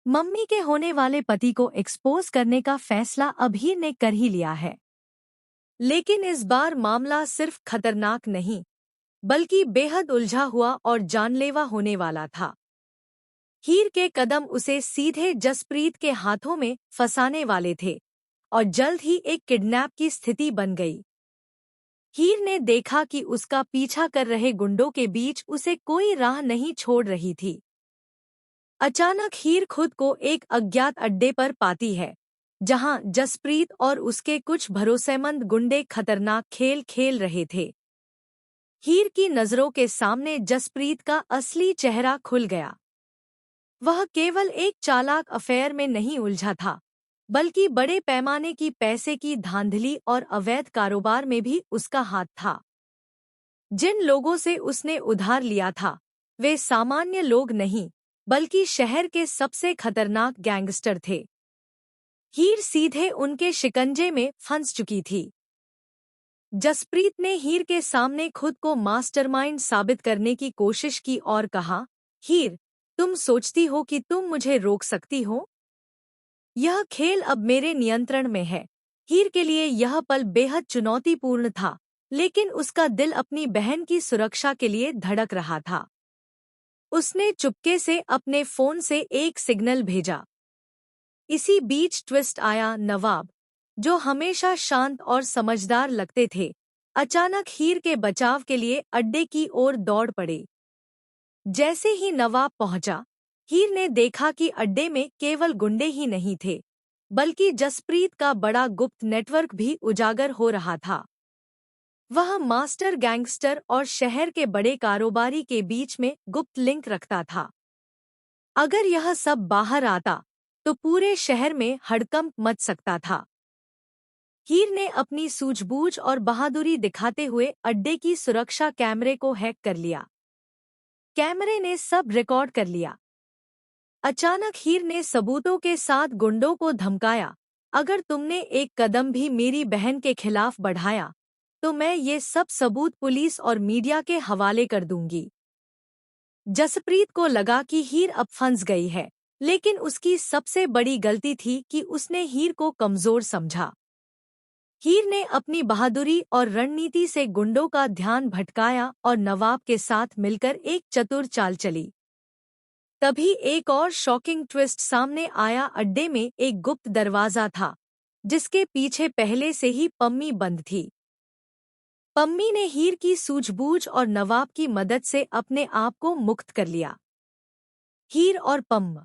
Mummy के होने वाले पति को एक्सपोज करने का फैसला अब हीर ने कर ही लिया है। लेकिन इस बार मामला सिर्फ खतरनाक नहीं, बल्कि बेहद उलझा हुआ और जानलेवा होने वाला था। हीर के कदम उसे सीधे जसप्रीत के हाथों में फंसाने वाले थे और जल्द ही एक किडनैप की स्थिति बन गई। हीर ने देखा कि उसका पीछा कर रहे गुंडों के बीच उसे कोई राह नहीं छोड़ रही थी। अचानक हीर खुद को एक अज्ञात अड्डे पर पाती है, जहां जसप्रीत और उसके कुछ भरोसेमंद गुंडे खतरनाक खेल खेल रहे थे। हीर की नजरों के सामने जसप्रीत का असली चेहरा खुल गया। वह केवल एक चालाक अफेयर में नहीं उलझा था, बल्कि बड़े पैमाने की पैसे की धांधली और अवैध कारोबार में भी उसका हाथ था। जिन लोगों से उसने उधार लिया था, वे सामान्य लोग नहीं, बल्कि शहर के सबसे खतरनाक गैंगस्टर थे। हीर सीधे उनके शिकंजे में फंस चुकी थी। जसप्रीत ने हीर के सामने खुद को मास्टरमाइंड साबित करने की कोशिश की और कहा, हीर, तुम सोचती हो कि तुम मुझे रोक सकती हो? यह खेल अब मेरे नियंत्रण में है। हीर के लिए यह पल बेहद चुनौतीपूर्ण था, लेकिन उसका दिल अपनी बहन की सुरक्षा के लिए धड़क रहा था। उसने चुपके से अपने फोन से एक सिग्नल भेजा। इसी बीच ट्विस्ट आया। नवाब, जो हमेशा शांत और समझदार लगते थे, अचानक हीर के बचाव के लिए अड्डे की ओर दौड़ पड़े। जैसे ही नवाब पहुंचा, हीर ने देखा कि अड्डे में केवल गुंडे ही नहीं थे, बल्कि जसप्रीत का बड़ा गुप्त नेटवर्क भी उजागर हो रहा था। वह मास्टर गैंगस्टर और शहर के बड़े कारोबारी के बीच में गुप्त लिंक रखता था। अगर यह सब बाहर आता, तो पूरे शहर में हड़कंप मच सकता था। हीर ने अपनी सूझबूझ और बहादुरी दिखाते हुए अड्डे की सुरक्षा कैमरे को हैक कर लिया। कैमरे ने सब रिकॉर्ड कर लिया। अचानक हीर ने सबूतों के साथ गुंडों को धमकाया, अगर तुमने एक कदम भी मेरी बहन के खिलाफ बढ़ाया, तो मैं ये सब सबूत पुलिस और मीडिया के हवाले कर दूंगी। जसप्रीत को लगा कि हीर अब फंस गई है, लेकिन उसकी सबसे बड़ी गलती थी कि उसने हीर को कमजोर समझा। हीर ने अपनी बहादुरी और रणनीति से गुंडों का ध्यान भटकाया और नवाब के साथ मिलकर एक चतुर चाल चली। तभी एक और शॉकिंग ट्विस्ट सामने आया। अड्डे में एक गुप्त दरवाजा था, जिसके पीछे पहले से ही पम्मी बंद थी। पम्मी ने हीर की सूझबूझ और नवाब की मदद से अपने आप को मुक्त कर लिया। हीर और पम्म